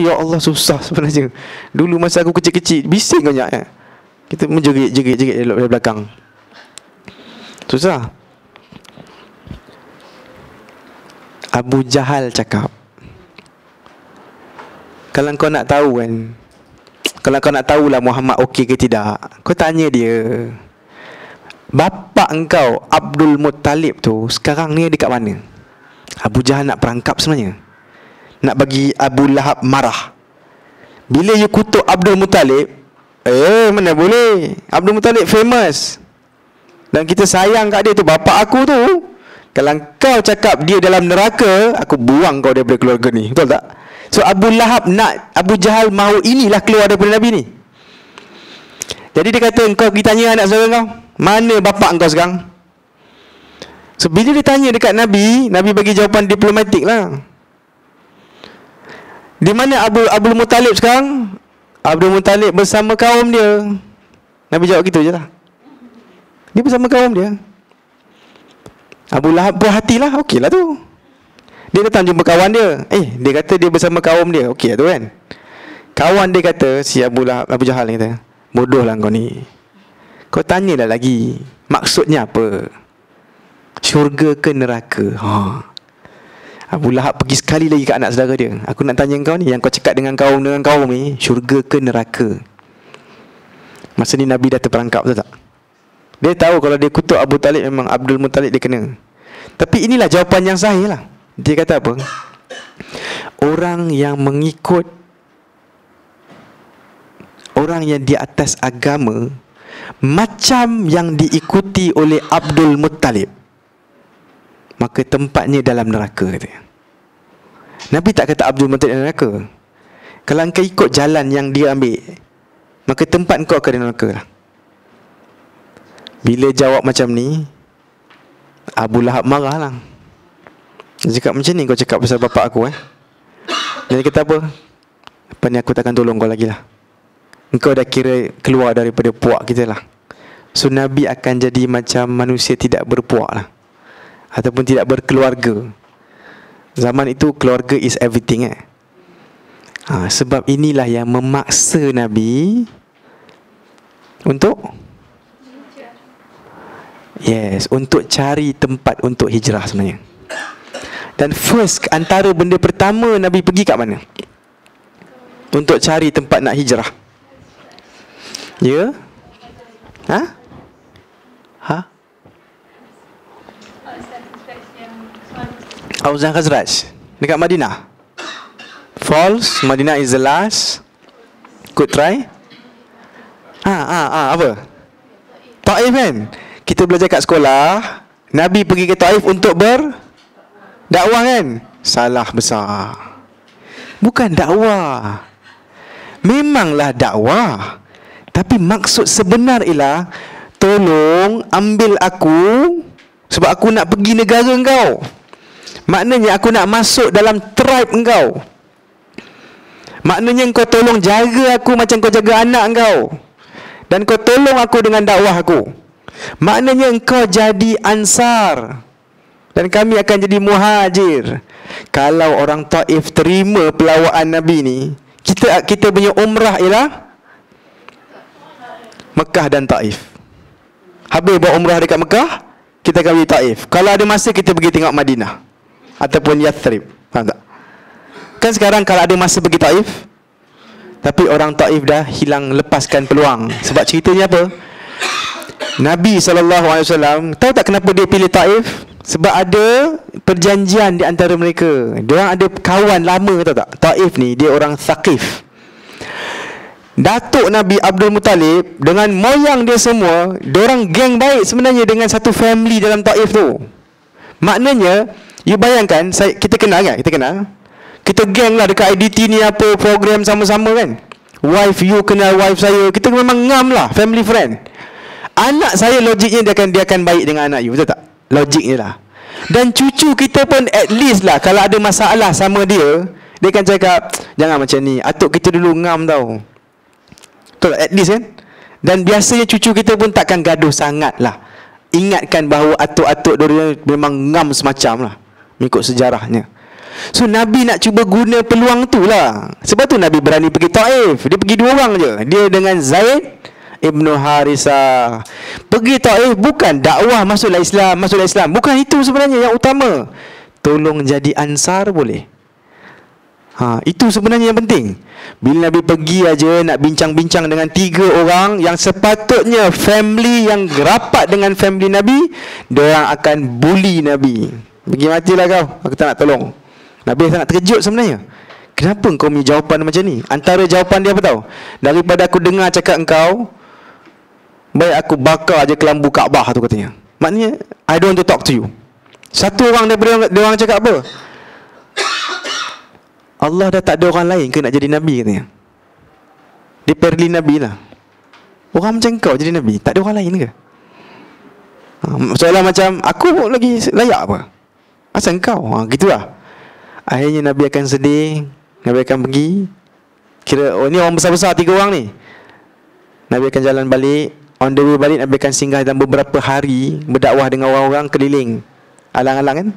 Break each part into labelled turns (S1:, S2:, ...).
S1: Ya Allah, susah sebenarnya. Dulu masa aku kecil-kecil, bising banyak kita menjerit-jerit dari belakang. Susah. Abu Jahal cakap, kalau kau nak tahu kan, kalau kau nak tahulah Muhammad okey ke tidak, kau tanya dia, bapa engkau Abdul Muttalib tu sekarang ni dekat mana? Abu Jahal nak perangkap sebenarnya, nak bagi Abu Lahab marah. Bila you kutuk Abdul Muttalib, mana boleh, Abdul Muttalib famous dan kita sayang kat dia tu, bapa aku tu. Kalau kau cakap dia dalam neraka, aku buang kau daripada keluarga ni. Betul tak? So Abu Lahab nak, Abu Jahal mahu inilah keluar daripada Nabi ni. Jadi dia kata, engkau pergi tanya anak saudara kau, mana bapak engkau sekarang? So bila dia tanya dekat Nabi, Nabi bagi jawapan diplomatik lah. Di mana Abdul Muttalib sekarang? Abdul Muttalib bersama kaum dia. Nabi jawab gitu je lah. Dia bersama kaum dia. Abu Lahab berhatilah, okey lah tu. Dia datang jumpa kawan dia. Dia kata dia bersama kaum dia, okey lah tu kan. Kawan dia kata, si Abu Jahal ni kata, bodoh lah kau ni. Kau tanyalah lagi, maksudnya apa? Syurga ke neraka? Abu Lahab pergi sekali lagi ke anak saudara dia. Aku nak tanya kau ni, yang kau cakap dengan kaum ni, syurga ke neraka? Masa ni Nabi dah terperangkap, betul tak? Dia tahu kalau dia kutuk Abu Talib, memang Abdul Muttalib dia kena. Tapi inilah jawapan yang sahih lah. Dia kata apa? Orang yang mengikut, orang yang di atas agama macam yang diikuti oleh Abdul Muttalib, maka tempatnya dalam neraka, katanya. Nabi tak kata Abdul Muttalib dalam neraka. Kalau engkau ikut jalan yang dia ambil, maka tempat engkau akan di neraka lah. Bila jawab macam ni, Abu Lahab marah lah. Dia cakap, macam ni kau cakap pasal bapak aku Dia kata apa? Apa ni, aku takkan tolong kau lagi lah. Engkau dah kira keluar daripada puak kita lah. So Nabi akan jadi macam manusia tidak berpuak lah, ataupun tidak berkeluarga. Zaman itu keluarga is everything sebab inilah yang memaksa Nabi untuk untuk cari tempat untuk hijrah sebenarnya. Dan first, antara benda pertama Nabi pergi kat mana? Untuk cari tempat nak hijrah. Ya? Aus dan Khazraj dekat Madinah. False, Madinah is the last. Could try. Apa? Taif kan? Kita belajar kat sekolah, Nabi pergi ke Taif untuk berdakwah kan? Salah besar. Bukan dakwah. Memanglah dakwah, tapi maksud sebenar ialah, tolong ambil aku, sebab aku nak pergi negara engkau. Maknanya aku nak masuk dalam tribe engkau. Maknanya kau tolong jaga aku macam kau jaga anak engkau, dan kau tolong aku dengan dakwah aku. Maknanya engkau jadi ansar, dan kami akan jadi muhajir. Kalau orang Taif terima pelawaan Nabi ni, kita punya umrah ialah Mekah dan Taif. Habis buat umrah dekat Mekah, kita akan pergi Taif. Kalau ada masa, kita pergi tengok Madinah ataupun Yathrib. Faham tak? Kan sekarang kalau ada masa pergi Taif, tapi orang Taif dah hilang, lepaskan peluang. Sebab ceritanya apa? Nabi SAW, tahu tak kenapa dia pilih Taif? Sebab ada perjanjian di antara mereka. Diorang ada kawan lama, tahu tak? Taif ni dia orang Thaqif. Datuk Nabi Abdul Muttalib dengan moyang dia semua, diorang geng baik sebenarnya dengan satu family dalam Taif tu. Maknanya, you bayangkan, kita kenal kan? Kita geng lah dekat IDT ni, apa program sama-sama kan? Wife you kenal wife saya, kita memang ngam lah, family friend. Anak saya logiknya dia akan baik dengan anak you, betul tak? Logiknya lah. Dan cucu kita pun at least lah, kalau ada masalah sama dia akan cakap, jangan macam ni, atuk kita dulu ngam tau. Betul tak? At least kan? Dan biasanya cucu kita pun takkan gaduh sangat lah. Ingatkan bahawa atuk-atuk dia memang ngam semacam lah, mengikut sejarahnya. So Nabi nak cuba guna peluang tu lah. Sebab tu Nabi berani pergi Taif. Dia pergi 2 orang je, dia dengan Zaid Ibnu Harisah. Pergi Taif bukan dakwah masuklah Islam. Bukan itu sebenarnya yang utama. Tolong jadi ansar boleh. Itu sebenarnya yang penting. Bila Nabi pergi aja nak bincang-bincang dengan 3 orang yang sepatutnya family yang rapat dengan family Nabi, diorang akan bully Nabi. Pergi matilah kau, aku tak nak tolong. Nabi sangat terkejut sebenarnya. Kenapa kau punya jawapan macam ni? Antara jawapan dia apa tahu? Daripada aku dengar cakap engkau, baik aku bakar aja kelambu Kaabah tu, katanya. Maknanya I don't want to talk to you. Satu orang daripada dia orang cakap apa? Allah dah tak ada orang lain ke nak jadi Nabi, katanya. Dia perli Nabi lah. Orang macam kau jadi Nabi, tak ada orang lain ke? Soalan macam aku lagi layak apa? Asal kau? Gitulah. Akhirnya Nabi akan sedih. Nabi akan pergi. Kira ni orang besar-besar 3 orang ni. Nabi akan jalan balik. On the way balik, Nabi akan singgah dalam beberapa hari berdakwah dengan orang-orang keliling, alang-alang kan.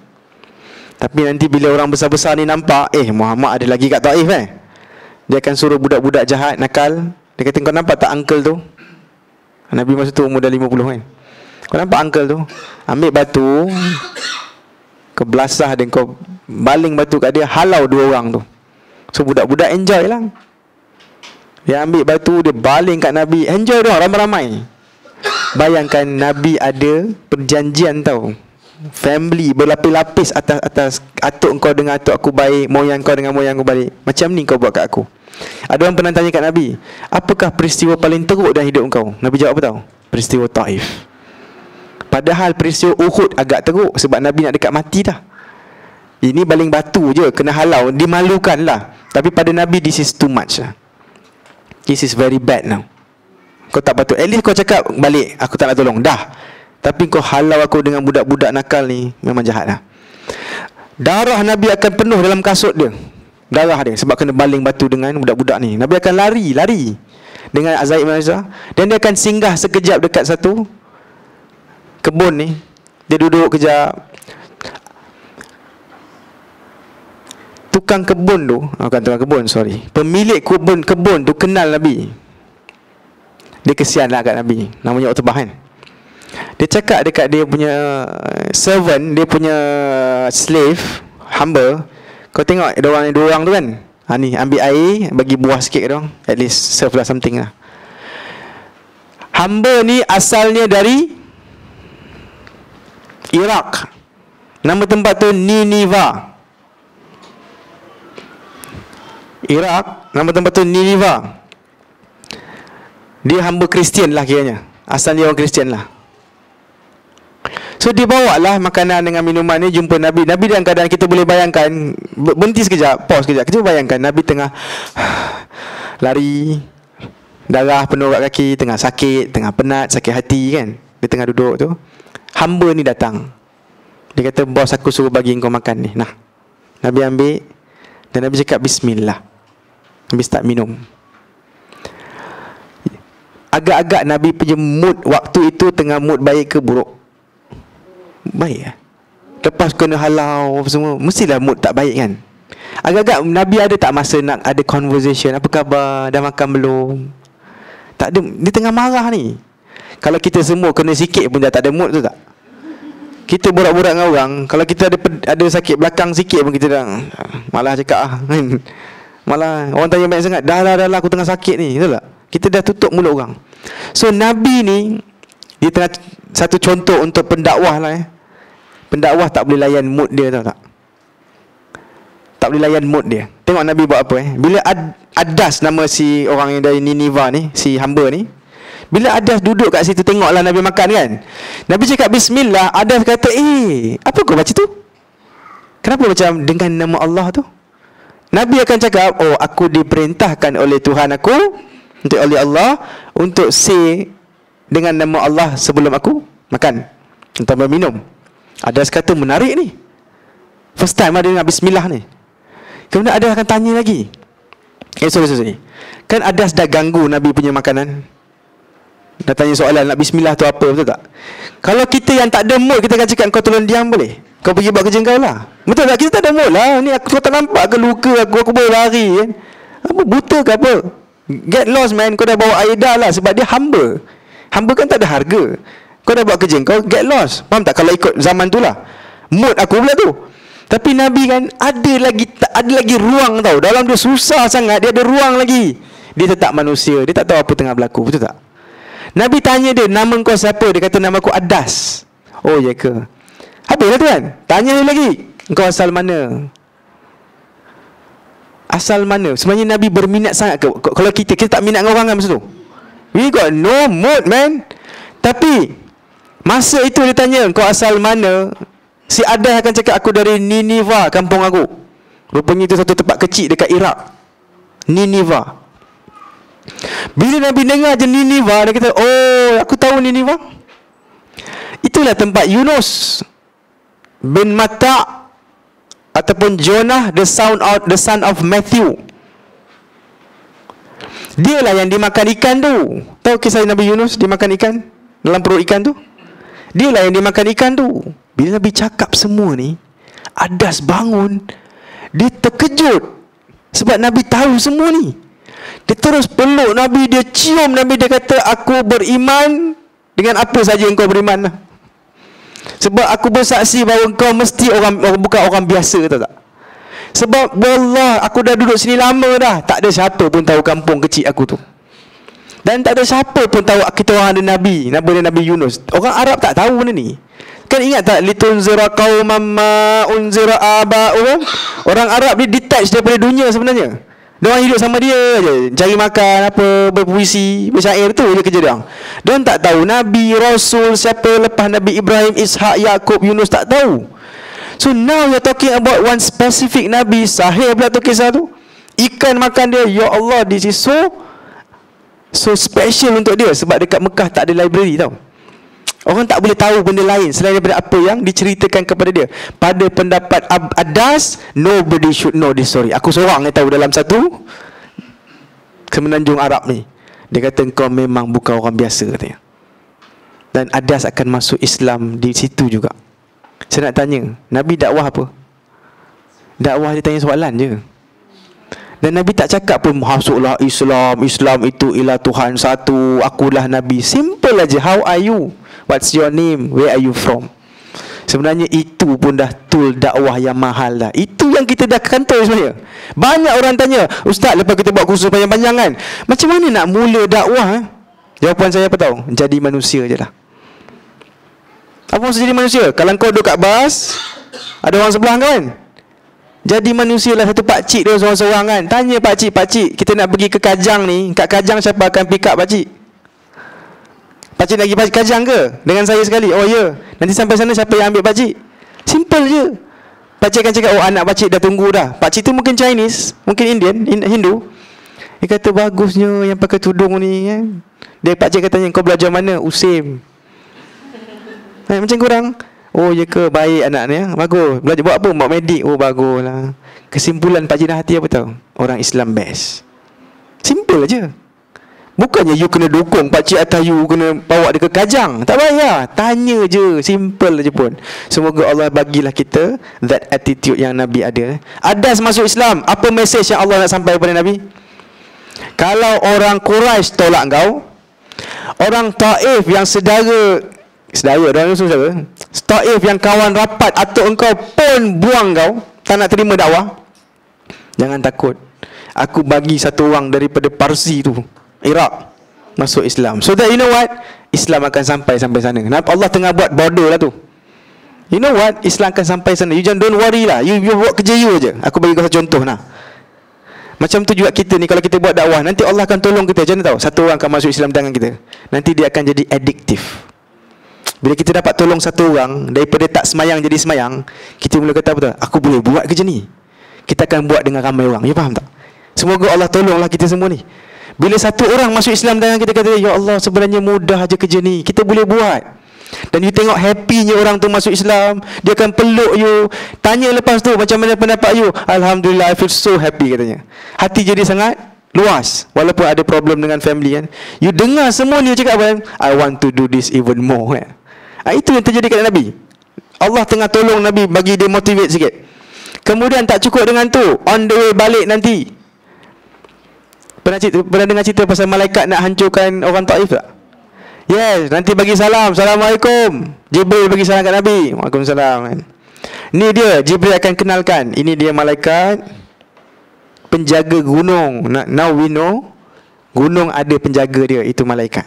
S1: Tapi nanti bila orang besar-besar ni nampak, Muhammad ada lagi kat Taif dia akan suruh budak-budak jahat, nakal. Dia kata, kau nampak tak uncle tu? Nabi masa tu umur dah 50 kan. Kau nampak uncle tu? Ambil batu, kau belasah dan kau baling batu kat dia, halau 2 orang tu. So budak-budak enjoy lah. Dia ambil batu, dia baling kat Nabi, enjoy dah ramai-ramai. Bayangkan Nabi ada perjanjian tau. Family berlapis-lapis atas atuk kau dengan atuk aku baik, moyang kau dengan moyang aku baik. Macam ni kau buat kat aku. Ada orang pernah tanya kat Nabi, apakah peristiwa paling teruk dalam hidup kau? Nabi jawab apa tau? Peristiwa Taif. Padahal peristiwa Uhud agak teruk, sebab Nabi nak dekat mati dah. Ini baling batu je, kena halau, dimalukan lah. Tapi pada Nabi, this is too much lah. This is very bad now. Kau tak patut. At least kau cakap balik, aku tak nak tolong, dah. Tapi kau halau aku dengan budak-budak nakal ni, memang jahat lah. Darah Nabi akan penuh dalam kasut dia, darah dia, sebab kena baling batu dengan budak-budak ni. Nabi akan lari dengan Zaid bin Harisah. Dan dia akan singgah sekejap dekat satu kebun ni. Dia duduk kejap. Tukang kebun tu, bukan tukang kebun, sorry, pemilik kebun tu kenal Nabi. Dia kesian lah kat Nabi. Namanya Utbah kan. Dia cakap dekat dia punya servant, dia punya slave, hamba, kau tengok ada orang ni, 2 orang tu kan, ni ambil air, bagi buah sikit ke dong, at least serve lah something lah. Hamba ni asalnya dari Iraq. Nama tempat tu Nineveh. Iraq, nama tempat tu Nineveh. Dia hamba Kristian lah kiranya. Asal dia orang Kristian lah. So dia bawa lah makanan dengan minuman ni, jumpa Nabi. Nabi dalam keadaan, kita boleh bayangkan, berhenti sekejap, pause sekejap. Kita bayangkan Nabi tengah lari, darah penuh kat kaki, tengah sakit, tengah penat, sakit hati kan. Dia tengah duduk tu, hamba ni datang. Dia kata, bos aku suruh bagi kau makan ni. Nah, Nabi ambil, dan Nabi cakap bismillah. Nabi start minum. Agak-agak Nabi punya mood waktu itu tengah mood baik ke buruk? Baik. Lepas kena halau semua, mestilah mood tak baik kan. Agak-agak Nabi ada tak masa nak ada conversation, apa khabar, dah makan belum? Tak ada. Dia tengah marah ni. Kalau kita semua kena sikit pun dah tak ada mood tu tak? Kita borak-borak dengan orang, kalau kita ada sakit belakang sikit pun kita dah malah cakap kan. Malah orang tanya banyak sangat, dah lah aku tengah sakit ni, betul tak? Kita dah tutup mulut orang. So Nabi ni, dia tengah satu contoh untuk pendakwah lah. Pendakwah tak boleh layan mood dia, tahu tak? Tak boleh layan mood dia. Tengok Nabi buat apa bila Adas, nama si orang yang dari Nineveh ni, si hamba ni, bila Adas duduk kat situ, tengoklah Nabi makan kan. Nabi cakap bismillah, Adas kata, apa kau baca tu? Kenapa macam dengan nama Allah tu? Nabi akan cakap, aku diperintahkan oleh Tuhan aku, oleh Allah, untuk say dengan nama Allah sebelum aku makan atau minum. Adas kata menarik ni, first time ada nak bismillah ni. Kemudian Adas akan tanya lagi, sorry, kan Adas dah ganggu Nabi punya makanan, dah tanya soalan nak bismillah tu apa, betul tak? Kalau kita yang tak ada mood, kita akan cakap kau tolong diam boleh, kau pergi buat kerja kau lah. Betul tak? Kita tak ada mood lah. Ni aku tak nampak ke luka aku boleh lari kan. Apa buta ke apa? Get lost man. Kau dah bawa Aida lah. Sebab dia hamba. Hamba kan tak ada harga. Kau dah buat kerja, kau get lost. Faham tak? Kalau ikut zaman tu lah, mood aku pula tu. Tapi Nabi kan ada lagi ruang tau. Dalam dia susah sangat, dia ada ruang lagi. Dia tetap manusia. Dia tak tahu apa tengah berlaku. Betul tak? Nabi tanya dia, nama kau siapa? Dia kata nama aku Adas. Oh ya ke? Habislah tu kan. Tanya dia lagi, kau asal mana? Asal mana? Sebenarnya Nabi berminat sangat ke? Kalau kita tak minat dengan orang kan masa tu. We got no mood man. Tapi masa itu dia tanya, kau asal mana? Si Adas akan cakap, aku dari Nineveh, kampung aku. Rupanya itu satu tempat kecil dekat Iraq, Nineveh. Bila Nabi dengar je Nineveh, dia kata, oh aku tahu Nineveh. Itulah tempat Yunus bin Matta ataupun Jonah, the son of Matthew. Dialah yang dimakan ikan tu. Tahu kisah Nabi Yunus dimakan ikan dalam perut ikan tu? Dialah yang dimakan ikan tu. Bila Nabi cakap semua ni, Adas bangun. Dia terkejut sebab Nabi tahu semua ni. Dia terus peluk Nabi, dia cium Nabi, dia kata, aku beriman dengan apa saja yang kau beriman lah. Sebab aku bersaksi bahawa kau mesti bukan orang biasa, tahu tak? Sebab wallah, aku dah duduk sini lama dah, tak ada siapa pun tahu kampung kecil aku tu. Dan tak ada siapa pun tahu kita orang ada Nabi, Nabi Yunus. Orang Arab tak tahu benda ni. Kan ingat tak, litunzira qauman ma unzira aba'uhum? Orang Arab dia detach daripada dunia sebenarnya. Dia orang hidup sama dia je, cari makan, apa, berpuisi, bersyair, tu je kerja dia orang. Dia orang tak tahu Nabi, Rasul, siapa lepas Nabi Ibrahim, Ishak, Yaqub, Yunus, tak tahu. So now you're talking about one specific Nabi. Sahih pula tu kisah tu. Ikan makan dia, ya Allah, this is so special untuk dia. Sebab dekat Mekah tak ada library tau. Orang tak boleh tahu benda lain selain daripada apa yang diceritakan kepada dia. Pada pendapat Adas, nobody should know this story. Aku seorang yang tahu dalam satu semenanjung Arab ni. Dia kata, kau memang bukan orang biasa, katanya. Dan Adas akan masuk Islam di situ juga. Saya nak tanya, Nabi dakwah apa? Dakwah dia tanya soalan je. Dan Nabi tak cakap pun, masuklah Islam, Islam itu ialah Tuhan satu, akulah Nabi. Simple aja. How are you? What's your name? Where are you from? Sebenarnya itu pun dah tool dakwah yang mahal dah. Itu yang kita dah kantoi sebenarnya. Banyak orang tanya, Ustaz, lepas kita buat kursus panjang-panjang kan, macam mana nak mula dakwah? Jawapan saya apa tahu? Jadi manusia je lah. Apa maksud jadi manusia? Kalau kau duduk kat bas, ada orang sebelah kau kan, jadi manusia lah. Satu pakcik dia seorang-seorang kan, tanya pakcik, kita nak pergi ke Kajang ni, kat Kajang siapa akan pick up pakcik? Pakcik nak pergi Kajang ke? Dengan saya sekali. Oh ya. Nanti sampai sana siapa yang ambil pakcik? Simple je. Pakcik akan cakap, oh anak pakcik dah tunggu dah. Pakcik tu mungkin Chinese, mungkin Indian, Hindu. Dia kata, bagusnya yang pakai tudung ni kan. Dia pakcik katanya, kau belajar mana? USIM. Macam kurang. Oh ya ke, baik anak ni ya. Bagus. Belajar buat apa? Buat medik. Oh bagus lah. Kesimpulan pakcik dah hati apa tahu? Orang Islam best. Simple aja. Bukannya you kena dukung pakcik atas you kena bawa dia ke Kajang. Tak payah. Tanya je. Simple je pun. Semoga Allah bagilah kita that attitude yang Nabi ada. Adas masuk Islam. Apa message yang Allah nak sampai kepada Nabi? Kalau orang Quraisy tolak kau, orang Taif yang saudara, orang itu saudara, Taif yang kawan rapat atau engkau pun buang kau, tak nak terima dakwah, jangan takut. Aku bagi satu orang daripada Parsi tu, Iraq, masuk Islam. So that you know what, Islam akan sampai sana. Kenapa Allah tengah buat border lah tu. You know what, Islam akan sampai sana. You jangan, don't worry lah. You buat kerja you je. Aku bagi kau satu contoh nah. Macam tu juga kita ni, kalau kita buat dakwah, nanti Allah akan tolong kita. Jangan tahu, satu orang akan masuk Islam tangan kita. Nanti dia akan jadi addiktif. Bila kita dapat tolong satu orang, daripada tak semayang jadi semayang, kita mula kata apa tu? Aku boleh buat kerja ni. Kita akan buat dengan ramai orang. You faham tak? Semoga Allah tolonglah kita semua ni. Bila satu orang masuk Islam tangan kita, kata, ya Allah, sebenarnya mudah aja kerja ni, kita boleh buat. Dan you tengok happynya orang tu masuk Islam, dia akan peluk you, tanya lepas tu macam mana pendapat you. Alhamdulillah, I feel so happy, katanya. Hati jadi sangat luas. Walaupun ada problem dengan family kan, you dengar semua ni, you cakap apa? I want to do this even more kan? Itu yang terjadi kat Nabi. Allah tengah tolong Nabi, bagi dia motivate sikit. Kemudian tak cukup dengan tu, on the way balik nanti, pernah dengar cerita pasal malaikat nak hancurkan orang Taif tak? Yes, nanti bagi salam, Assalamualaikum. Jibril bagi salam kat Nabi, Waalaikumsalam kan. Ni dia, Jibril akan kenalkan, ini dia malaikat penjaga gunung. Now we know, gunung ada penjaga dia, itu malaikat.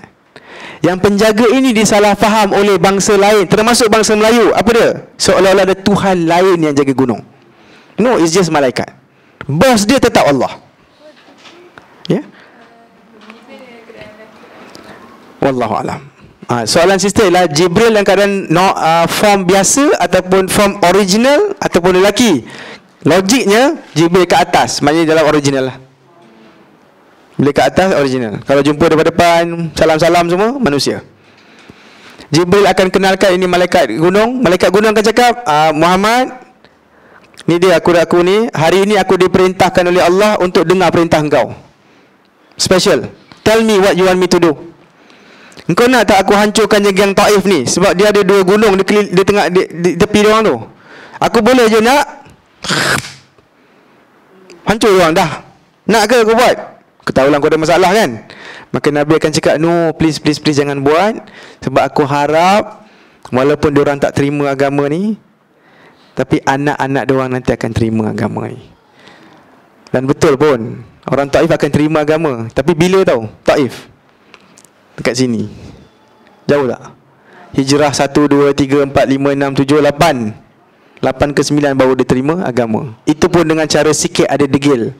S1: Yang penjaga ini disalah faham oleh bangsa lain, termasuk bangsa Melayu. Apa dia? Seolah-olah ada Tuhan lain yang jaga gunung. No, it's just malaikat. Bos dia tetap Allah. Ya? Wallahu alam. Soalan sister ialah Jibril dalam keadaan form biasa ataupun form original ataupun lelaki. Logiknya Jibril ke atas, maknanya dalam original lah. Bila ke atas original. Kalau jumpa depan-depan, salam-salam semua manusia. Jibril akan kenalkan ini malaikat gunung. Malaikat gunung akan cakap, Muhammad, ni dia aku ni, hari ini aku diperintahkan oleh Allah untuk dengar perintah engkau. Special. Tell me what you want me to do. Engkau nak tak aku hancurkan yang Taif ni? Sebab dia ada dua gunung di tengah di tepi dia orang tu. Aku boleh je nak hancur dia orang dah. Nak ke aku buat? Aku tahu lah kau ada masalah kan? Maka Nabi akan cakap, no, please jangan buat. Sebab aku harap walaupun dia orang tak terima agama ni, tapi anak-anak dia orang nanti akan terima agama ni. Dan betul pun, orang Taif akan terima agama. Tapi bila tahu? Taif dekat sini. Jauh tak? Hijrah 1, 2, 3, 4, 5, 6, 7, 8 8 ke 9 baru dia terima agama. Itu pun dengan cara sikit ada degil.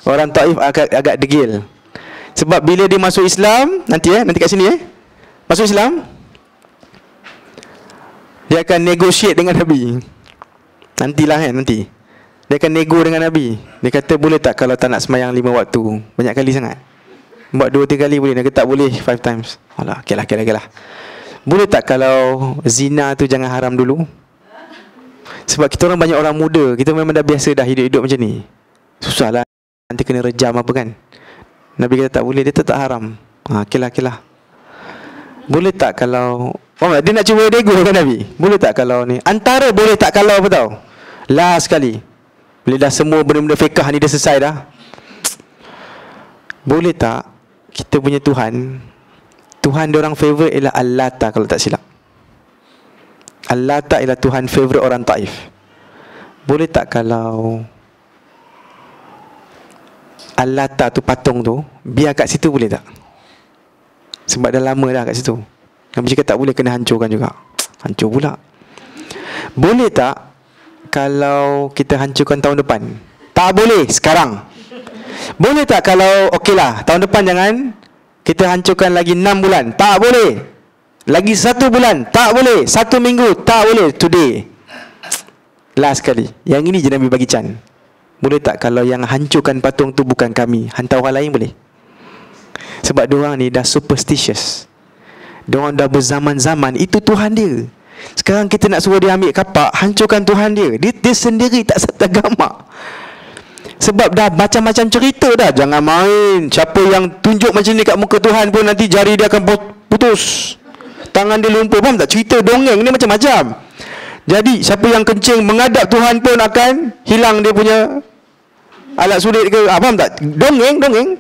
S1: Orang Taif agak degil. Sebab bila dia masuk Islam, nanti kat sini masuk Islam, dia akan negotiate dengan Nabi. Nantilah kan, nanti dia akan nego dengan Nabi. Dia kata, boleh tak kalau tak nak semayang 5 waktu banyak kali sangat? Buat 2-3 kali boleh? Dia kata tak boleh 5 times. Alah, okey lah. Boleh tak kalau zina tu jangan haram dulu? Sebab kita orang banyak orang muda, kita memang dah biasa dah hidup macam ni. Susah lah, nanti kena rejam apa kan. Nabi kata tak boleh, dia tetap haram. Okey lah. Boleh tak kalau dia nak cuba nego kan Nabi? Boleh tak kalau ni? Antara boleh tak kalau apa tahu? Last sekali, bila dah semua benda-benda fiqah ni dah selesai dah, boleh tak kita punya Tuhan diorang favourite ialah Al-Lata kalau tak silap. Al-Lata ialah Tuhan favourite orang Taif. Boleh tak kalau Al-Lata tu patung tu biar kat situ, boleh tak? Sebab dah lama dah kat situ. Nabi cakap tak boleh, kena hancurkan juga. Hancur pula. Boleh tak kalau kita hancurkan tahun depan? Tak boleh sekarang. Boleh tak kalau okeylah tahun depan jangan, kita hancurkan lagi 6 bulan? Tak boleh. Lagi 1 bulan? Tak boleh. 1 minggu? Tak boleh. Today. Last sekali. Yang ini je Nabi bagi can. Boleh tak kalau yang hancurkan patung tu bukan kami, hantar orang lain boleh? Sebab diorang ni dah superstitious. Diorang dah berzaman-zaman. Itu Tuhan dia. Sekarang kita nak suruh dia ambil kapak, hancurkan Tuhan dia. Dia sendiri tak satu agama. Sebab dah macam-macam cerita dah. Jangan main. Siapa yang tunjuk macam ni kat muka Tuhan pun nanti jari dia akan putus, tangan dia lumpuh. Faham tak? Cerita dongeng ni macam-macam. Jadi siapa yang kencing menghadap Tuhan pun akan hilang dia punya alat sulit ke. Faham tak? Dongeng.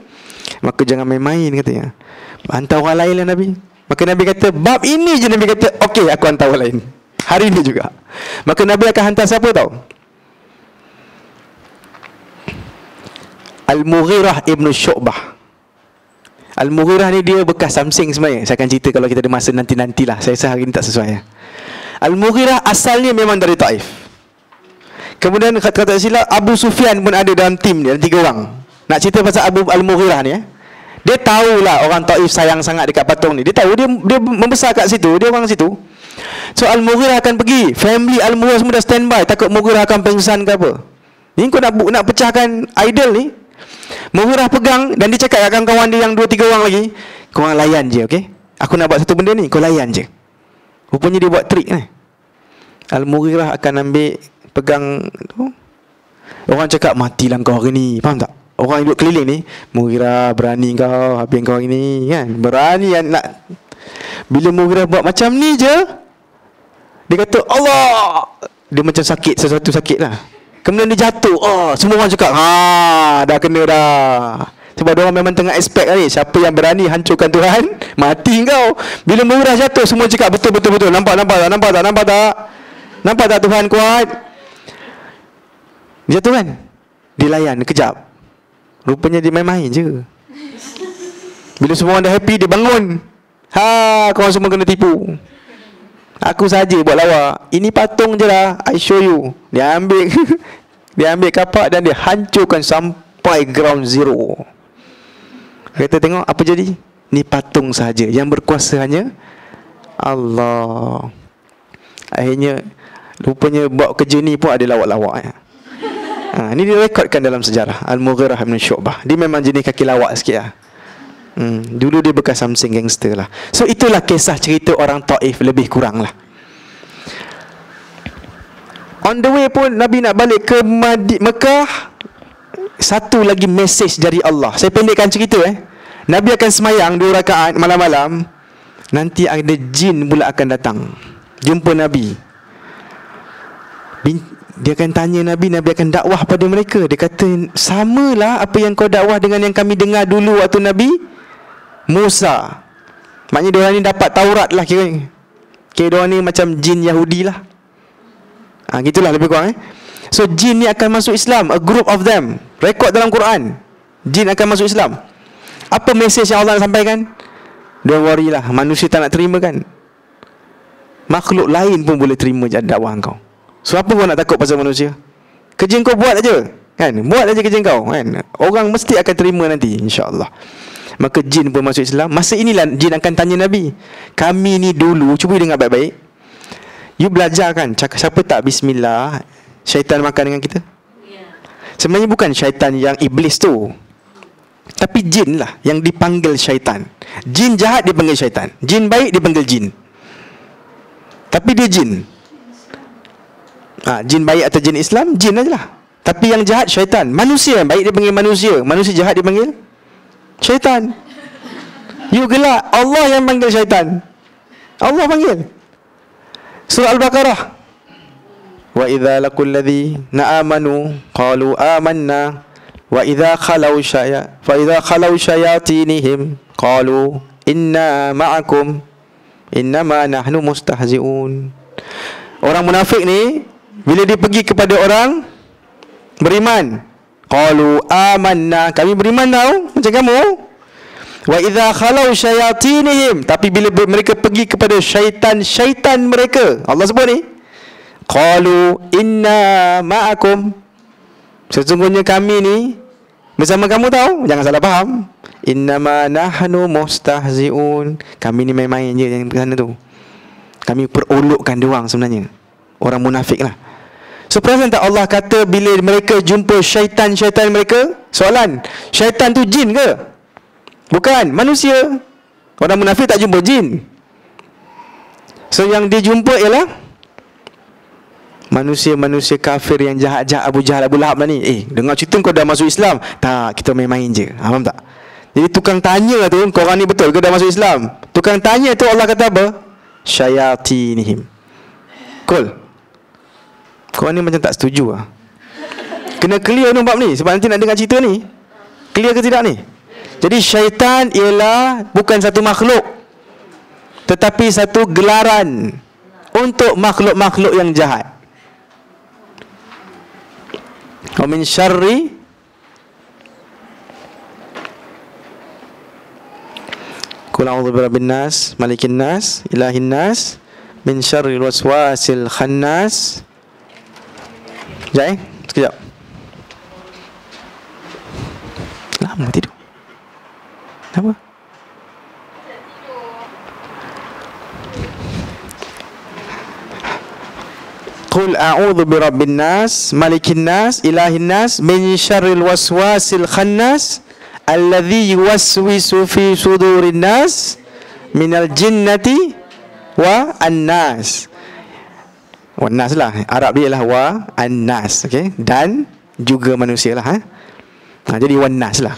S1: Maka jangan main-main katanya. Hantar orang lain lah Nabi. Maka Nabi kata, bab ini je Nabi kata, okey aku hantar orang lain. Hari ni juga. Maka Nabi akan hantar siapa tahu? Al-Mughirah ibn Syu'bah. Al-Mughirah ni dia bekas Samsing sebenarnya. Saya akan cerita kalau kita ada masa nanti-nantilah. Saya rasa hari ni tak sesuai. Al-Mughirah asalnya memang dari Taif. Kemudian kata silap, Abu Sufyan pun ada dalam tim dia, 3 orang. Nak cerita pasal Abu Al-Mughirah ni Dia tahulah orang Taif sayang sangat dekat patung ni. Dia tahu, dia membesar kat situ, dia orang situ. So Al-Mughirah akan pergi. Family Al-Mughirah semua dah standby, takut Mughirah akan pengsan ke apa. Ni kau nak pecahkan idol ni. Mughirah pegang dan dia cakap kat kawan dia yang 2-3 orang lagi, kau orang layan je, okey? Aku nak buat satu benda ni, kau layan je. Rupanya dia buat trik ni. Al-Mughirah akan ambil, pegang tu. Orang cakap, matilah kau hari ni. Faham tak? Orang yang duduk keliling ni, Mughirah berani kau, habis kau hari ni kan? Berani nak. Bila Mughirah buat macam ni je, dia kata Allah, dia macam sakit, sesuatu sakit lah Kemudian dia jatuh. Oh, semua orang cakap, dah kena dah. Sebab dia orang memang tengah expect ni, siapa yang berani hancurkan Tuhan, mati kau. Bila Murrah jatuh, semua cakap betul. Nampak tak Tuhan kuat? Dia jatuh kan? Dia layan kejap. Rupanya dia main-main je. Bila semua orang dah happy, dia bangun. Korang semua kena tipu. Aku saja buat lawak. Ini patung je lah, I show you. Dia ambil dia ambil kapak dan dia hancurkan sampai ground zero. Kata tengok apa jadi? Ni patung saja, yang berkuasa hanya Allah. Akhirnya rupanya buat kerja ni pun ada lawak-lawak ya. Ni direkodkan dalam sejarah. Al-Mughirah bin Syu'bah. Dia memang jenis kaki lawak sikit lah. Dulu dia bekas something gangster lah. So itulah kisah cerita orang Taif, lebih kurang lah. On the way pun Nabi nak balik ke Mekah, satu lagi message dari Allah. Saya pendekkan cerita Nabi akan semayang 2 rakaat malam-malam. Nanti ada jin pula akan datang jumpa Nabi. Dia akan tanya Nabi, Nabi akan dakwah pada mereka. Dia kata, samalah apa yang kau dakwah dengan yang kami dengar dulu waktu Nabi Musa. Maknanya diorang ni dapat Taurat lah kira diorang ni macam jin Yahudi lah. Gitulah lebih kurang So jin ni akan masuk Islam, a group of them. Rekod dalam Quran, jin akan masuk Islam. Apa mesej yang Allah nak sampaikan? Don't worry lah, manusia tak nak terima kan, makhluk lain pun boleh terima dakwah kau. So apa kau nak takut pasal manusia? Kerja kau buat aja kan, buat aja kerja kau kan. Orang mesti akan terima nanti, insya-Allah. Maka jin pun masuk Islam. Masa inilah jin akan tanya Nabi, kami ni dulu, cuba dengar baik-baik, you belajar kan, cakap siapa tak bismillah, syaitan makan dengan kita? Sebenarnya bukan syaitan yang iblis tu, tapi jin lah yang dipanggil syaitan. Jin jahat dipanggil syaitan, jin baik dipanggil jin. Tapi dia jin. Jin baik atau jin Islam, jin ajalah. Tapi yang jahat syaitan. Manusia yang baik dipanggil manusia, manusia jahat dipanggil syaitan. You gelak, Allah yang panggil syaitan. Allah panggil. Surah Al-Baqarah, wa idza laqul ladzina amanu qalu amanna wa idza khalau syayatinihim qalu inna ma'akum innama nahnu mustahzi'un. Orang munafik ni bila dia pergi kepada orang beriman, qalu amanna, kami beriman tau macam kamu. Wa idza khalau syayatinihim, tapi bila mereka pergi kepada syaitan mereka, Allah sebut ni, qalu inna ma'akum, sesungguhnya kami ni bersama kamu tau, jangan salah faham. Innama nahnu mustahzi'un, kami ni main-main je yang ke sana tu. Kami perolokkan dia orang sebenarnya, orang munafik lah. So perasan tak Allah kata bila mereka jumpa syaitan mereka, soalan, syaitan tu jin ke? Bukan, manusia. Orang munafik tak jumpa jin. So yang dia jumpa ialah manusia-manusia kafir yang jahat-jahat, Abu Jahal, Abu Lahab lah ni. Dengar cerita kau dah masuk Islam. Tak, kita main-main je. Faham tak? Jadi tukang tanya tu, korang ni betul ke dah masuk Islam? Tukang tanya tu Allah kata apa? Syayatinihim. Cool. Korang ni macam tak setuju lah. Kena clear ni bab ni, sebab nanti nak dengar cerita ni. Clear ke tidak ni? Jadi syaitan ialah bukan satu makhluk, tetapi satu gelaran untuk makhluk-makhluk yang jahat. Wa min syarri qul a'udzu birabbin nas, malikin nas, ilahin nas, min syarril waswasil khannas. Sekejap. Lama tidur. Apa? Qul a'udzu birabbin nas, malikin nas, ilahin nas, min syarril waswasil khannas, alladzi yuwaswisu fi sudurin nas, minal jinnati wa annas. Wa nas lah, Arab dia lah wa annas, okey, dan juga manusia lah jadi wa nas lah.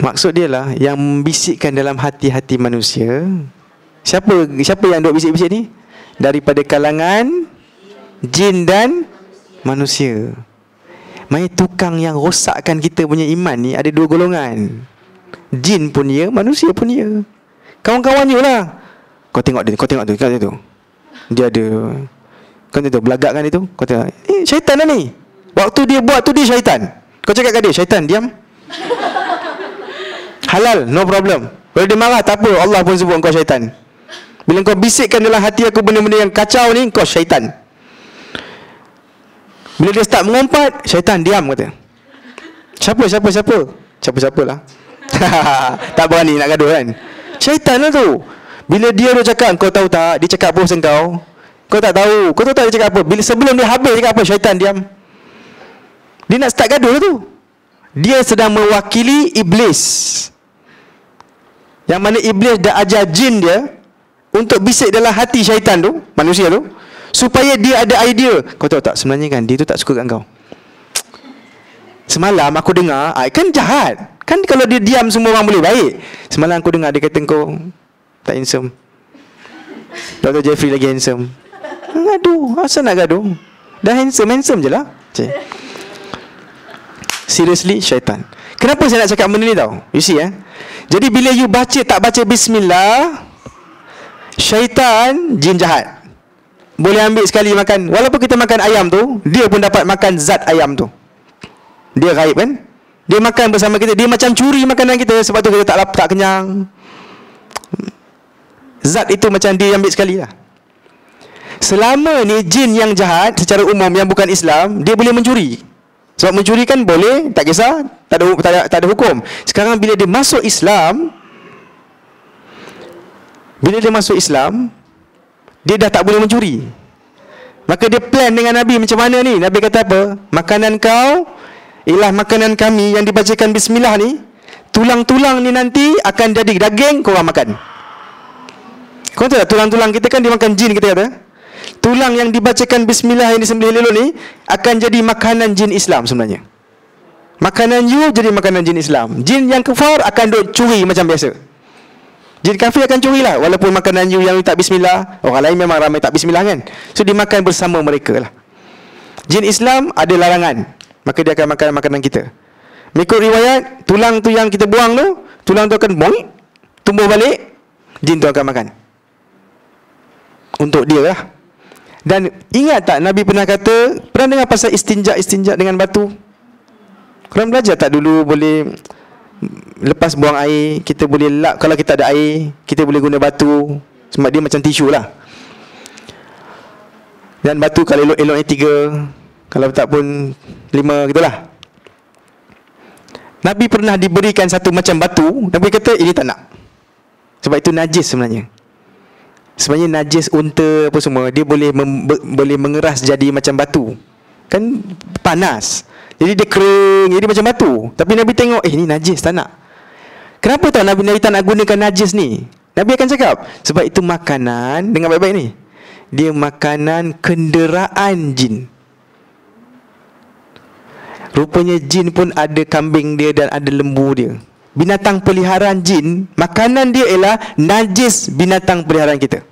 S1: Maksud dia lah yang membisikkan dalam hati-hati manusia. Siapa yang duk bisik-bisik ni? Daripada kalangan Jin dan manusia. Maksudnya tukang yang rosakkan kita punya iman ni ada dua golongan. Jin pun ya, manusia pun ya. Kawan-kawan you lah. Kau tengok dia, kau tengok tu, dia ada, kau tengok tu, belagak kan itu. Kau tengok, syaitan lah ni. Waktu dia buat tu dia syaitan. Kau cakap kat dia, syaitan, diam. Halal, no problem. Kalau dia marah, tak apa, Allah pun sebut kau syaitan. Bila kau bisikkan dalam hati aku benda-benda yang kacau ni, kau syaitan. Bila dia start mengumpat, syaitan diam kata. Siapa lah. Tak berani nak gaduh kan. Syaitan lah tu. Bila dia cakap, kau tahu tak, dia cakap apa pasal kau? Kau tak tahu. Kau tahu tak dia cakap apa? Bila sebelum dia habis cakap apa? Syaitan diam. Dia nak start gaduh lah tu. Dia sedang mewakili iblis. Yang mana iblis dah ajar jin dia untuk bisik dalam hati syaitan tu, manusia tu, supaya dia ada idea. Kau tahu tak, sebenarnya kan dia tu tak suka kat kau. Semalam aku dengar, kan jahat. Kan kalau dia diam semua orang boleh baik. Semalam aku dengar dia kata kau tak handsome. Dr. Jeffrey lagi handsome. Gaduh, asal nak gaduh? Dah handsome je lah. Seriously, syaitan. Kenapa saya nak cakap benda ni tau? You see jadi bila you tak baca bismillah, syaitan, jin jahat, boleh ambil sekali makan. Walaupun kita makan ayam tu, dia pun dapat makan zat ayam tu. Dia gaib kan? Dia makan bersama kita. Dia macam curi makanan kita. Sebab tu kita tak kenyang. Zat itu macam dia ambil sekali lah. Selama ni jin yang jahat secara umum yang bukan Islam, dia boleh mencuri. Sebab mencuri kan boleh, tak kisah, tak ada hukum. Sekarang bila dia masuk Islam, dia dah tak boleh mencuri. Maka dia plan dengan Nabi macam mana ni? Nabi kata apa? Makanan kau ialah makanan kami yang dibacakan bismillah ni. Tulang-tulang ni nanti akan jadi daging, korang makan. Kau tahu tak, tulang-tulang kita kan dimakan jin, kita kata. Tulang yang dibacakan bismillah yang disembelih elok ni akan jadi makanan jin Islam sebenarnya. Makanan you jadi makanan jin Islam. Jin yang kafir akan duk curi macam biasa. Jin kafir akan curi lah. Walaupun makanan you yang tak bismillah, orang lain memang ramai tak bismillah kan. So dimakan bersama mereka lah. Jin Islam ada larangan, maka dia akan makan makanan kita. Mengikut riwayat, tulang tu yang kita buang tu, tulang tu akan boing, tumbuh balik, jin tu akan makan. Untuk dia lah. Dan ingat tak Nabi pernah kata, pernah dengar pasal istinja dengan batu? Korang belajar tak dulu boleh lepas buang air, kita boleh lap. Kalau kita ada air, kita boleh guna batu. Sebab dia macam tisu lah. Dan batu kalau elok-eloknya 3, kalau tak pun 5 gitulah. Nabi pernah diberikan satu macam batu, Nabi kata ini tak nak. Sebab itu najis sebenarnya. Sebenarnya najis unta apa semua, dia boleh mengeras jadi macam batu. Kan panas. Jadi dia kering, jadi macam batu. Tapi Nabi tengok, ni najis, tak nak. Kenapa tahu Nabi tak nak gunakan najis ni? Nabi akan cakap, sebab itu makanan, dengar baik-baik ni, dia makanan kenderaan jin. Rupanya jin pun ada kambing dia dan ada lembu dia. Binatang peliharaan jin, makanan dia ialah najis binatang peliharaan kita.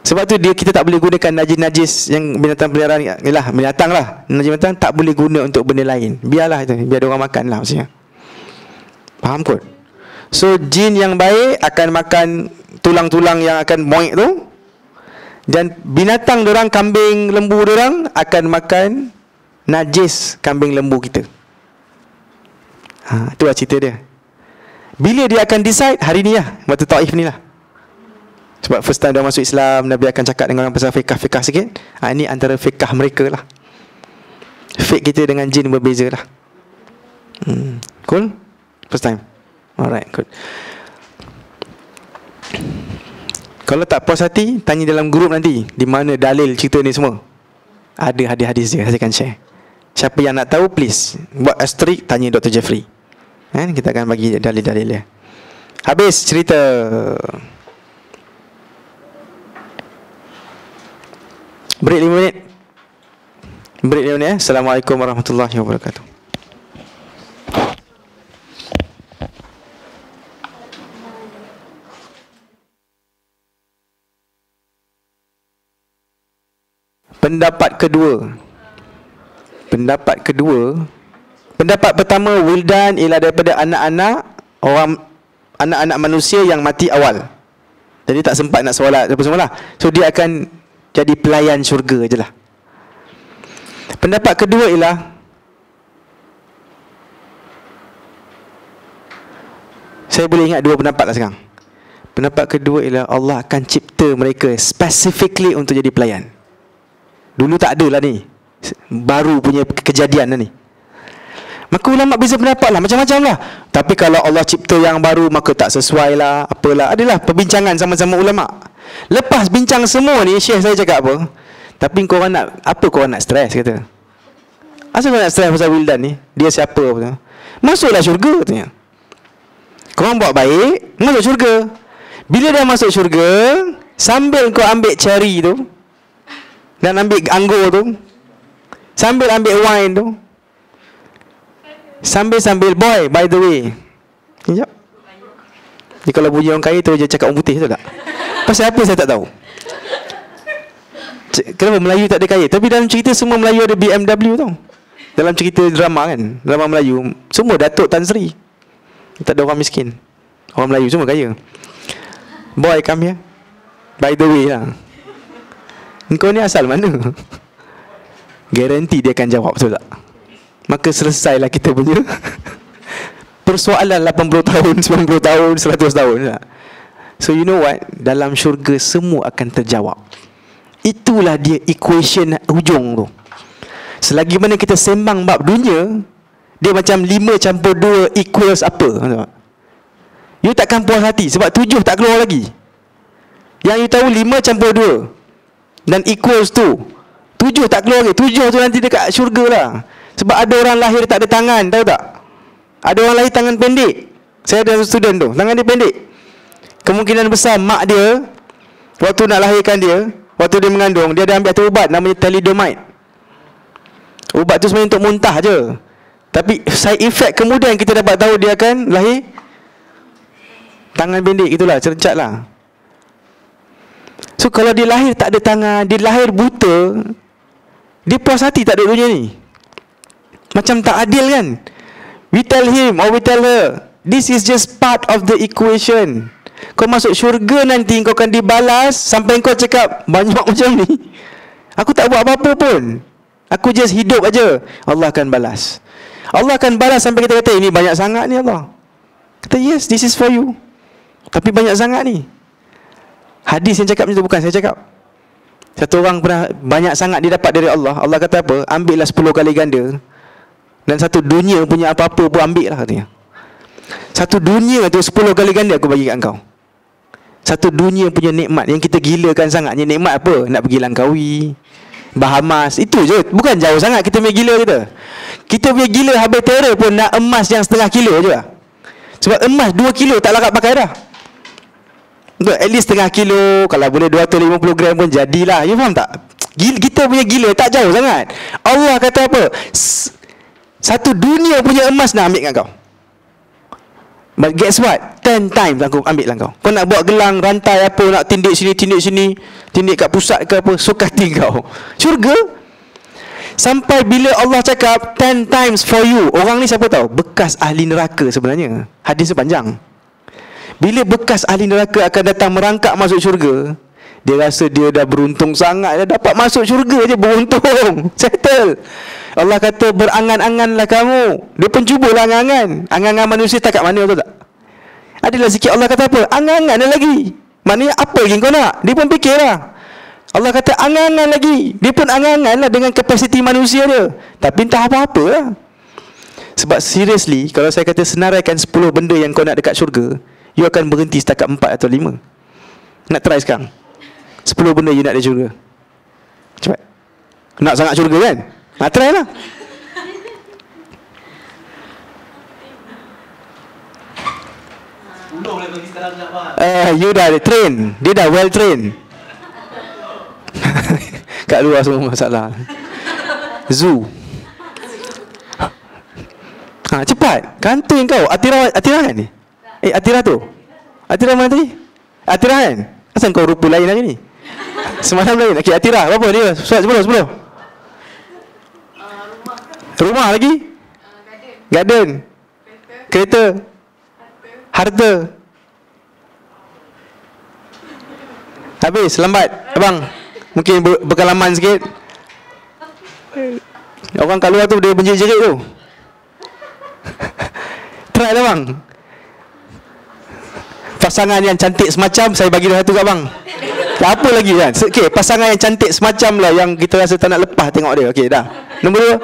S1: Sebab tu kita tak boleh gunakan najis-najis yang binatang peliharaan, ialah binatang lah. Najis binatang tak boleh guna untuk benda lain. Biarlah itu, biar orang makan lah maksudnya. Faham kot? So jin yang baik akan makan tulang-tulang yang akan moik tu. Dan binatang dorang, kambing, lembu dorang akan makan najis kambing lembu kita. Itulah cerita dia. Bila dia akan decide? Hari ni lah, waktu Taif ni lah. Sebab first time dia masuk Islam, Nabi akan cakap dengan orang pasal fiqh sikit. Ini antara fiqh mereka lah. Fiqh kita dengan jin berbeza lah. Cool? First time. Alright, good. Kalau tak puas hati, tanya dalam grup nanti, di mana dalil cerita ni semua. Ada hadis-hadis dia, saya akan share. Siapa yang nak tahu, please buat asterisk, tanya Dr. Jeffrey. Kita akan bagi dalil-dalil dia. Habis cerita. Break 5 minit. Assalamualaikum warahmatullahi wabarakatuh. Pendapat kedua. Pendapat pertama, wildan ialah daripada anak-anak manusia yang mati awal. Jadi tak sempat nak solat apa semua lah. So dia akan jadi pelayan syurga je lah. Pendapat kedua ialah saya boleh ingat dua pendapat lah sekarang. Pendapat kedua ialah Allah akan cipta mereka specifically untuk jadi pelayan. Dulu tak ada lah ni, baru punya kejadian lah ni. Maka ulama beza pendapat lah, macam-macam lah. Tapi kalau Allah cipta yang baru, maka tak sesuai lah, apalah. Adalah perbincangan sama-sama ulama. Lepas bincang semua ni, Syekh saya cakap apa? Tapi korang nak, apa korang nak stres, kata. Asal korang nak stres pasal wildan ni? Dia siapa? Kata. Masuklah syurga, katanya. Korang buat baik, masuk syurga. Bila dah masuk syurga, sambil kau ambil cherry tu, dan ambil anggur tu, sambil ambil wine tu, sambil boy, by the way. Sekejap. Ni kalau bunyi orang kaya tu je cakap orang putih tu tak? Pasal apa saya tak tahu. Kenapa Melayu tak ada kaya? Tapi dalam cerita semua Melayu ada BMW tau. Dalam cerita drama kan, drama Melayu, semua Datuk Tan Sri. Tak ada orang miskin. Orang Melayu semua kaya. Boy, come here. By the way lah, engkau ni asal mana? Garanti dia akan jawab, betul tak? Maka selesailah kita punya persoalan 80 tahun, 90 tahun, 100 tahun tak? So you know what? Dalam syurga semua akan terjawab. Itulah dia equation hujung tu. Selagi mana kita sembang bab dunia, dia macam 5 campur 2 equals apa? You takkan puas hati sebab 7 tak keluar lagi. Yang you tahu 5 campur 2 dan equals tu 7 tak keluar lagi. 7 tu nanti dekat syurga lah. Sebab ada orang lahir tak ada tangan, tahu tak? Ada orang lahir tangan pendek. Saya ada student tu, tangan dia pendek. Kemungkinan besar mak dia waktu nak lahirkan dia, waktu dia mengandung, dia ada ambil satu ubat namanya thalidomide. Ubat tu sebenarnya untuk muntah je. Tapi side effect kemudian kita dapat tahu dia akan lahir tangan pendek, itulah, cerencat lah. So kalau dia lahir tak ada tangan, dia lahir buta, dia puas hati tak ada dunia ni? Macam tak adil kan? We tell him or we tell her, this is just part of the equation. Kau masuk syurga nanti kau akan dibalas sampai kau cakap banyak macam ni. Aku tak buat apa-apa pun, aku just hidup aja. Allah akan balas. Allah akan balas sampai kita kata ini banyak sangat ni Allah. Kata yes, this is for you. Tapi banyak sangat ni. Hadis yang cakap macam tu, bukan saya cakap. Satu orang pernah banyak sangat dia dapat dari Allah. Allah kata apa? Ambillah 10 kali ganda. Dan satu dunia punya apa-apa pun ambil lah, katanya. Satu dunia tu 10 kali ganda aku bagi kat kau. Satu dunia punya nikmat yang kita gilakan sangatnya. Nikmat apa? Nak pergi Langkawi, Bahamas, itu je. Bukan jauh sangat kita punya gila kita. Kita punya gila habis terror pun nak emas yang setengah kilo je lah. Sebab emas 2 kilo tak larat pakai dah. Untuk at least setengah kilo, kalau boleh 250 gram pun jadilah. You faham tak? Kita punya gila tak jauh sangat. Allah kata apa? Satu dunia punya emas nak ambil kat kau. But guess what? 10 times aku ambil lah kau. Kau nak buat gelang, rantai apa, nak tindik sini, tindik kat pusat ke apa, suka hati kau. Syurga. Sampai bila Allah cakap 10 times for you. Orang ni siapa tahu? Bekas ahli neraka sebenarnya. Hadis sepanjang. Bila bekas ahli neraka akan datang merangkak masuk syurga, dia rasa dia dah beruntung sangat, dia dapat masuk syurga je, beruntung. Settle. Allah kata berangan-anganlah kamu. Dia pun cubalah angan-angan. Angan-angan manusia tak kat mana, tahu tak? Adalah sikit. Allah kata apa? Angan-angan lagi. Maknanya apa lagi kau nak? Dia pun fikirlah. Allah kata angan-angan lagi. Dia pun angan-angan lah dengan kapasiti manusia dia. Tapi entah apa-apa lah. Sebab seriously, kalau saya kata senaraikan 10 benda yang kau nak dekat syurga, you akan berhenti setakat 4 atau 5. Nak try sekarang 10 benda you nak di syurga. Cepat. Nak sangat syurga kan? Nak try lah. You dah train. Dia dah well train. Kat luar semua masalah. Zoo. Cepat. Kantoi kau. Atira kan ni? Atira tu. Atira mana tadi? Atira kan? Asal kau rupa lain lagi ni? Semalam lain. Okey, Atira, berapa dia? 10. Rumah lagi? Garden. Kereta. Harta. Habis, lambat. Abang, mungkin berkalaman sikit. Orang kat luar tu dia menjerit-jerit tu. Try lah bang. Pasangan yang cantik semacam, saya bagi dah satu kat bang. Apa lagi kan? Okay, pasangan yang cantik semacam lah, yang kita rasa tak nak lepas tengok dia. Okay, dah. Nombor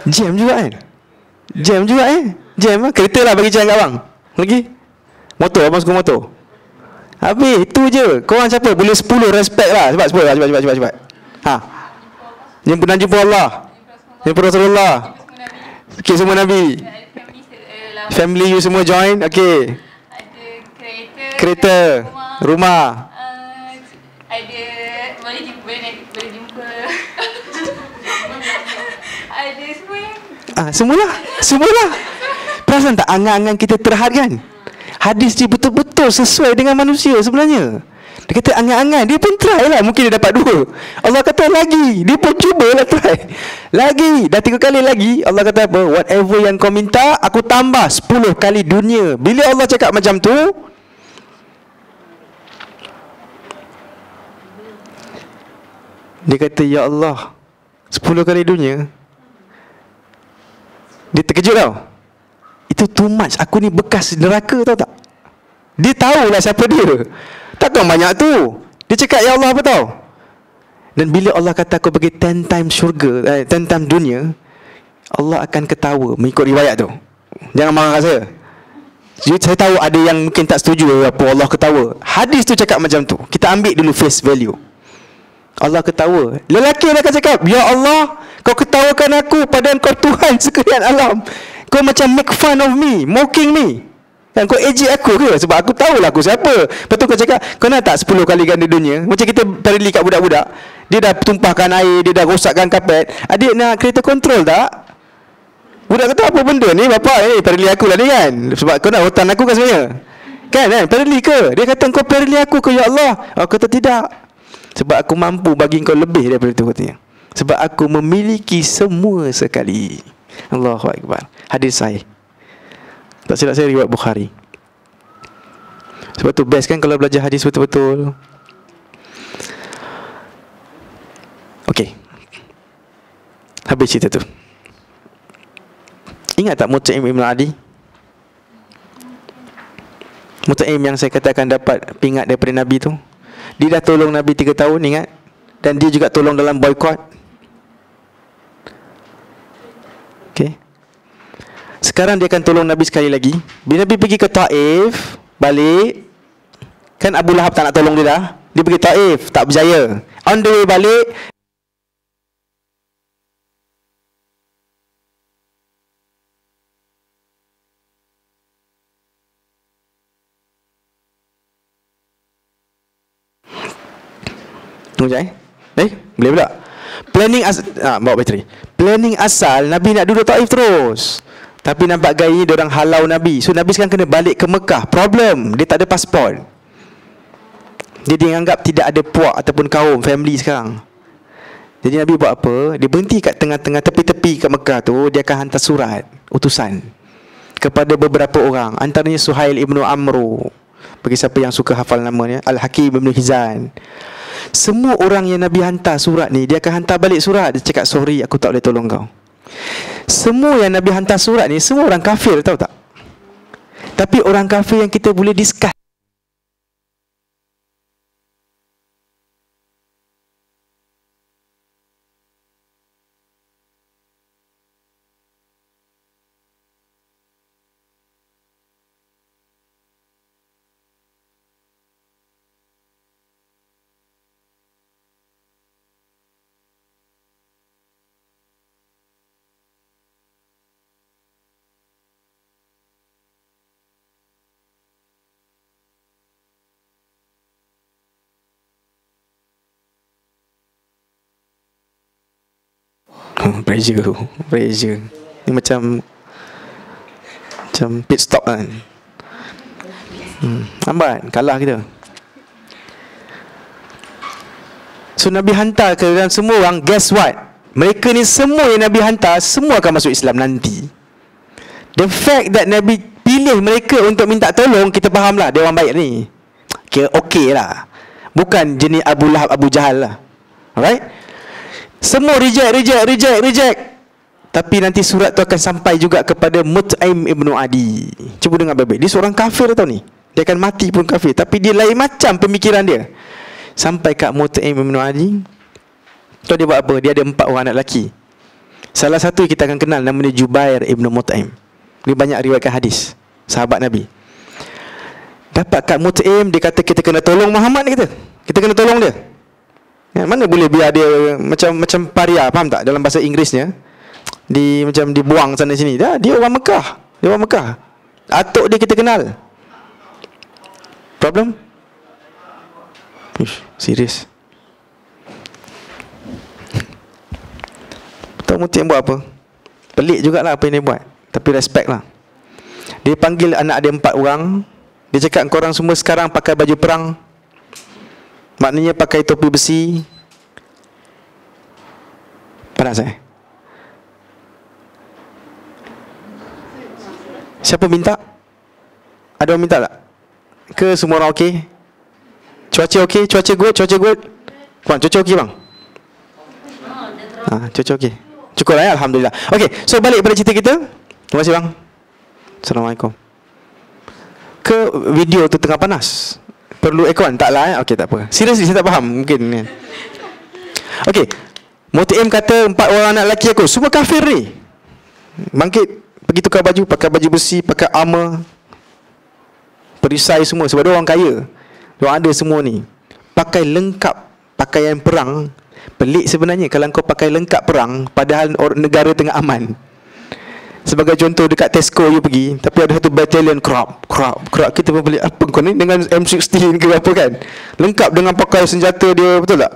S1: 2. Jam juga kan? Jam juga Jam lah. Kereta lah bagi jam kat bang. Lagi? Motor, abang suka motor. Habis, itu je. Korang siapa? Boleh 10, respect lah. Cepat. Ha. Jumpa Allah. Jumpa Rasulullah. Okay, semua Nabi. Family you semua join. Okay.
S2: Ada
S1: kereta, rumah.
S2: Ada boleh jumpa. Ada semua. Semualah. Perasan tak angan-angan kita terhad kan? Hadis ni betul-betul sesuai dengan manusia sebenarnya. Dia kata angan-angan, dia pun try lah. Mungkin dia dapat 2. Allah kata lagi, dia pun cubalah try. Lagi, dah 3 kali lagi. Allah kata apa? Whatever yang kau minta, aku tambah 10 kali dunia. Bila Allah cakap macam tu, dia kata, ya Allah, 10 kali dunia. Dia terkejut tau. Itu too much. Aku ni bekas neraka, tahu tak? Dia tahulah siapa dia. Takkan banyak tu. Dia cakap, ya Allah, apa tahu? Dan bila Allah kata aku bagi 10 times syurga, 10 times dunia, Allah akan ketawa mengikut riwayat tu. Jangan marah kat saya. Saya tahu ada yang mungkin tak setuju apa Allah ketawa. Hadis tu cakap macam tu. Kita ambil dulu face value. Allah ketawa. Lelaki dia akan cakap, ya Allah, kau ketawakan aku padahal kau Tuhan sekalian alam. Kau macam make fun of me, mocking me. Kan kau ejek aku ke? Sebab aku tahulah aku siapa. Lepas tu kau cakap, kau nak tak 10 kali ganda dunia? Macam kita parallel kat budak-budak. Dia dah tumpahkan air, dia dah rosakkan kapet. Adik nak kereta kontrol tak? Budak kata, apa benda ni bapak? Parallel aku lah ni kan. Sebab kau nak hutan aku kan sebenarnya. Kan? Parallel ke? Dia kata, kau parallel aku ke ya Allah? Aku kata tidak. Sebab aku mampu bagi kau lebih daripada itu katanya. Sebab aku memiliki semua sekali. Allahu Akbar. Hadis sahih. Tak silap saya riwayat Bukhari. Sebab tu best kan kalau belajar hadis betul-betul. Okey. Habis cerita tu. Ingat tak Mut'im Ibn Adi? Mut'im yang saya katakan dapat pingat daripada Nabi tu. Dia dah tolong Nabi 3 tahun, ingat? Dan dia juga tolong dalam boykot. Okay. Sekarang dia akan tolong Nabi sekali lagi. Bila Nabi pergi ke Taif, balik, kan Abu Lahab tak nak tolong dia dah. Dia pergi Taif, tak berjaya. On the way balik, tunggu sekejap boleh pula. Planning bawa bateri. Planning asal Nabi nak duduk Taif terus. Tapi nampak gaya ni diorang halau Nabi. So Nabi sekarang kena balik ke Mekah. Problem, dia tak ada pasport. Dia dianggap tidak ada puak ataupun kaum, family sekarang. Jadi Nabi buat apa? Dia berhenti kat tengah-tengah tepi-tepi kat Mekah tu. Dia akan hantar surat utusan kepada beberapa orang, antaranya Suhail ibnu Amru. Bagi siapa yang suka hafal namanya, Al-Hakim ibnu Hizan. Semua orang yang Nabi hantar surat ni, dia akan hantar balik surat. Dia cakap, sorry, aku tak boleh tolong kau. Semua yang Nabi hantar surat ni, semua orang kafir, tahu tak? Tapi orang kafir yang kita boleh discuss. Pressure ni macam pit stop kan. Lambat, kalah kita. So Nabi hantar ke dalam semua orang, guess what? Mereka ni semua yang Nabi hantar, semua akan masuk Islam nanti. The fact that Nabi pilih mereka untuk minta tolong, kita faham lah dia orang baik ni. Kira okey lah. Bukan jenis Abu Lahab, Abu Jahal lah. Alright? Semua reject. Tapi nanti surat tu akan sampai juga kepada Mut'aim ibnu Adi. Cuba dengar baik-baik. Dia seorang kafir tau ni. Dia akan mati pun kafir, tapi dia lain macam pemikiran dia. Sampai kat Mut'aim ibnu Adi, tahu dia buat apa? Dia ada 4 orang anak lelaki. Salah satu kita akan kenal, nama dia Jubair ibnu Mut'aim. Dia banyak riwayatkan hadis, sahabat Nabi. Dapat kat Mut'aim, dia kata kita kena tolong Muhammad ni, kita kena tolong dia. Ya, mana boleh biar dia macam paria, faham tak? Dalam bahasa Inggerisnya, macam dibuang sana sini. Dia orang Mekah. Atuk dia kita kenal. Problem? Ish, serius. Tahu Mut'aim buat apa? Pelik jugalah apa yang dia buat, tapi respect lah. Dia panggil anak dia 4 orang. Dia cakap, korang semua sekarang pakai baju perang. Maknanya pakai topi besi. Panas Siapa minta? Ada orang minta tak? Ke semua orang okey? Cuaca okey? Cuaca good? Puan, cuaca okey bang? Cuaca okey. Cukup lah ya, Alhamdulillah. Okey, so balik pada cerita kita. Terima kasih bang. Assalamualaikum. Ke video tu tengah panas, perlu aircon? Tak lah Okey, tak apa. Seriously, saya tak faham. Mungkin kan. Okey, Mut'aim kata 4 orang anak lelaki aku semua kafir ni. Bangkit, pergi tukar baju, pakai baju besi, pakai armor, perisai semua. Sebab dia orang kaya, dia orang ada semua ni. Pakai lengkap, pakaian perang. Pelik sebenarnya kalau kau pakai lengkap perang padahal negara tengah aman. Sebagai contoh, dekat Tesco you pergi, tapi ada satu battalion crop. Kita pun beli, apa kau ni dengan M16 ke apa kan? Lengkap dengan pakai senjata dia, betul tak?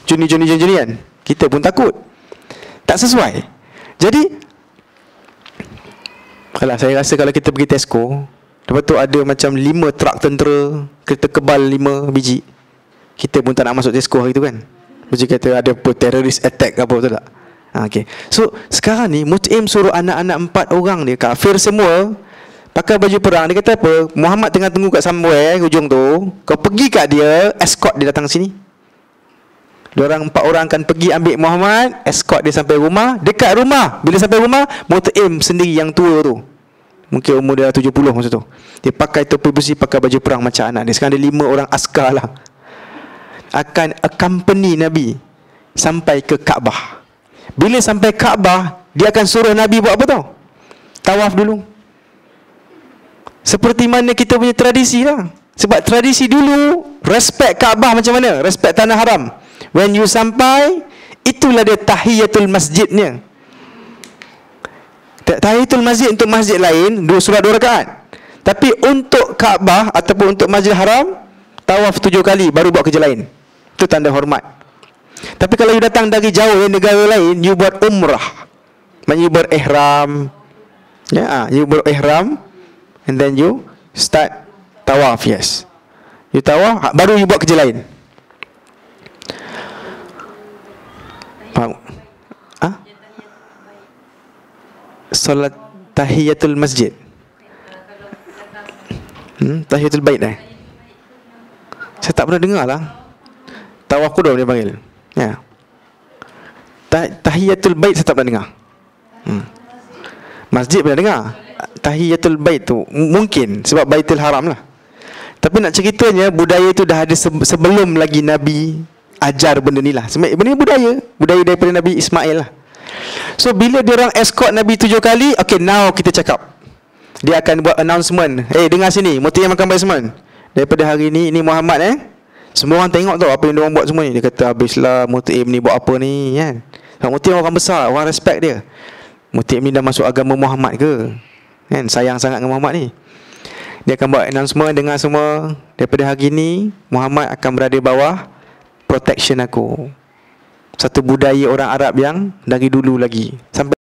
S2: Juni kan? Kita pun takut. Tak sesuai. Jadi saya rasa kalau kita pergi Tesco, lepas tu ada macam 5 truk tentera, kereta kebal 5 biji, kita pun tak nak masuk Tesco hari tu kan? Macam kata ada apa, terrorist attack apa, betul tak? Okay. So sekarang ni Mut'aim suruh anak-anak 4 orang dia, kafir semua, pakai baju perang. Dia kata apa? Muhammad tengah tunggu kat somewhere hujung tu, kau pergi kat dia, escort dia datang sini. Diorang 4 orang akan pergi ambil Muhammad, escort dia sampai rumah. Dekat rumah, bila sampai rumah, Mut'aim sendiri yang tua tu, mungkin umur dia 70 masa tu, dia pakai topi besi, pakai baju perang macam anak dia. Sekarang ada 5 orang askar lah, akan accompany Nabi sampai ke Kaabah. Bila sampai Kaabah, dia akan suruh Nabi buat apa tau? Tawaf dulu. Seperti mana kita punya tradisi lah. Sebab tradisi dulu, respect Kaabah macam mana? Respect tanah haram. When you sampai, itulah dia tahiyatul masjidnya. Tahiyatul masjid untuk masjid lain, 2 rakaat. Tapi untuk Kaabah ataupun untuk Masjid Haram, tawaf 7 kali baru buat kerja lain. Itu tanda hormat. Tapi kalau you datang dari jauh negara lain, you buat umrah. Maksudnya you berihram. Ya, you berihram and then you start tawaf, yes. You tawaf, baru you buat kerja lain. Faham? Salat tahiyatul masjid. Tahiyatul bait saya tak pernah dengar lah. Tawaf qudum dia panggil. Ya. Tahiyatul bait saya tak pernah dengar. Masjid pernah dengar. Tahiyatul bait tu mungkin sebab Baitul Haram lah. Tapi nak ceritanya, budaya tu dah ada sebelum lagi Nabi ajar benda ni lah. Benda ni budaya daripada Nabi Ismail lah. So bila dia orang escort Nabi 7 kali, okay, now kita cakap. Dia akan buat announcement. Dengar sini, Mut'aim akan announcement. Daripada hari ni Muhammad semua orang tengok tau apa yang dia orang buat semua ni. Dia kata habislah Mut'aim ni buat apa ni kan. Mut'aim orang besar, orang respect dia. Mut'aim ni dah masuk agama Muhammad ke? Kan, sayang sangat dengan Muhammad ni. Dia akan buat announcement, dengar semua. Daripada hari ni Muhammad akan berada bawah protection aku. Satu budaya orang Arab yang dari dulu lagi sampai